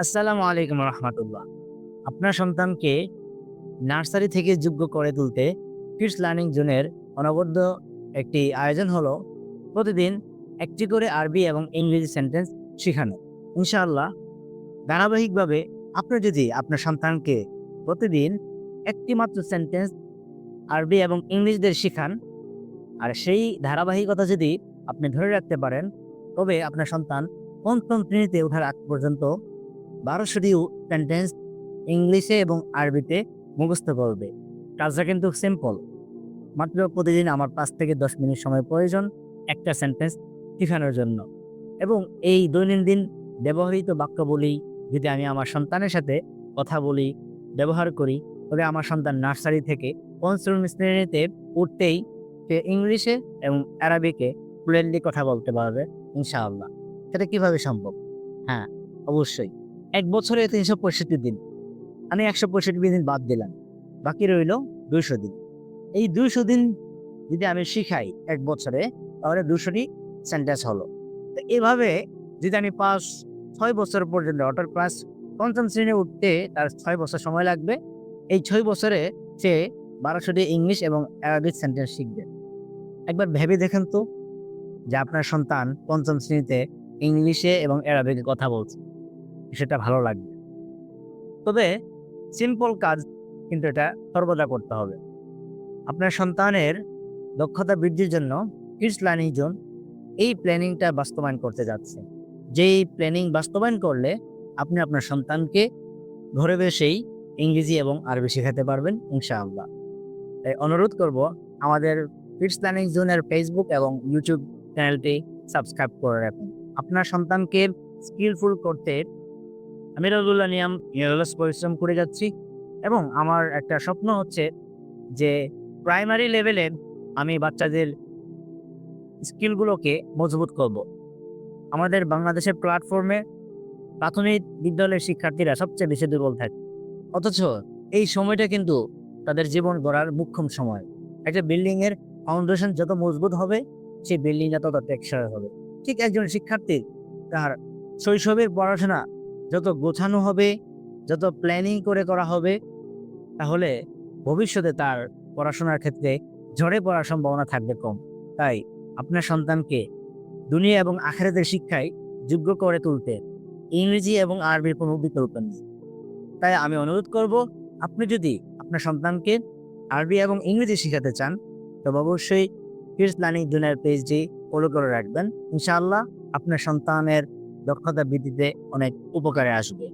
আসসালামু আলাইকুম রহমতুল্লাহ। আপনার সন্তানকে নার্সারি থেকে যোগ্য করে তুলতে কিডস লার্নিং জোনের অনবদ্য একটি আয়োজন হলো প্রতিদিন একটি করে আরবি এবং ইংরেজি সেন্টেন্স শেখানো। ইনশাআল্লাহ ধারাবাহিকভাবে আপনি যদি আপনার সন্তানকে প্রতিদিন একটি মাত্র সেন্টেন্স আরবি এবং ইংরেজিদের শেখান, আর সেই ধারাবাহিকতা যদি আপনি ধরে রাখতে পারেন, তবে আপনার সন্তান পঞ্চম শ্রেণীতে ওঠার আগ পর্যন্ত ১২০০টি সেন্টেন্স ইংলিশে এবং আরবিতে মুখস্থ করবে। কাজটা কিন্তু সিম্পল। মাত্র প্রতিদিন আমার ৫ থেকে ১০ মিনিট সময় প্রয়োজন একটা সেন্টেন্স শেখানোর জন্য। এবং এই দৈনন্দিন ব্যবহৃত বাক্যাবলী যদি আমি আমার সন্তানের সাথে কথা বলি, ব্যবহার করি, তবে আমার সন্তান নার্সারি থেকে পঞ্চম শ্রেণীতে উঠতেই সে ইংলিশে এবং আরবিকে ফ্লুয়েন্টলি কথা বলতে পারবে ইনশাআল্লাহ। সেটা কিভাবে সম্ভব? হ্যাঁ, অবশ্যই। ১ বছরে ৩৬৫ দিন। আমি ১৬৫ দিন বাদ দিলাম। বাকি রইল ২০০ দিন। এই ২০০ দিন যদি আমি শিখাই ১ বছরে, তাহলে ২০০ টি সেন্টেন্স হলো। তো এভাবে যদি আমি ৫-৬ বছর পর্যন্ত, অর্থাৎ ক্লাস ৫ম শ্রেণীতে উঠতে তার ৬ বছর সময় লাগবে। এই ৬ বছরে সে ১২০০ টি ইংলিশ এবং অ্যারাবিক সেন্টেন্স শিখবে। একবার ভেবে দেখেন তো যে আপনার সন্তান ৫ম শ্রেণীতে ইংলিশে এবং অ্যারাবিকে কথা বলছে। সেটা ভালো লাগবে। তবে সিম্পল কাজ কিন্তু এটা সর্বদা করতে হবে। আপনার সন্তানের দক্ষতা বৃদ্ধির জন্য কিডস লার্নিং জোন এই প্ল্যানিংটা বাস্তবায়ন করতে যাচ্ছে। যেই প্ল্যানিং বাস্তবায়ন করলে আপনি আপনার সন্তানকে ঘরে বসেই ইংরেজি এবং আরবি শেখাতে পারবেন ইনশাআল্লাহ। তাই অনুরোধ করব, আমাদের কিডস লার্নিং জোনের ফেসবুক এবং ইউটিউব চ্যানেলটি সাবস্ক্রাইব করে রাখুন। আপনার সন্তানকে স্কিলফুল করতে আমি রাজুল্লাহ নিয়াম নিরলস পরিশ্রম করে যাচ্ছি এবং আমার একটা স্বপ্ন হচ্ছে যে প্রাইমারি লেভেলে আমি বাচ্চাদের স্কিলগুলোকে মজবুত করব। আমাদের বাংলাদেশের প্ল্যাটফর্মে প্রাথমিক বিদ্যালয়ের শিক্ষার্থীরা সবচেয়ে বেশি দুর্বল থাকে, অথচ এই সময়টা কিন্তু তাদের জীবন গড়ার মোক্ষম সময়। একটা বিল্ডিংয়ের ফাউন্ডেশন যত মজবুত হবে, সেই বিল্ডিংটা তত টেকসই হবে। ঠিক একজন শিক্ষার্থী তার শৈশবের পড়াশোনা যত গোছানো হবে, যত প্ল্যানিং করে করা হবে, তাহলে ভবিষ্যতে তার পড়াশোনার ক্ষেত্রে ঝরে পড়ার সম্ভাবনা থাকবে কম। তাই আপনার সন্তানকে দুনিয়া এবং আখিরাতের শিক্ষায় যোগ্য করে তুলতে ইংরেজি এবং আরবির কোনো বিকল্প নেই। তাই আমি অনুরোধ করব, আপনি যদি আপনার সন্তানকে আরবি এবং ইংরেজি শেখাতে চান, তবে অবশ্যই কিডস লার্নিং জোনের পেজটি ফলো করে রাখবেন। ইনশাআল্লাহ আপনার সন্তানের দক্ষতা বৃদ্ধিতে অনেক উপকারে আসবে।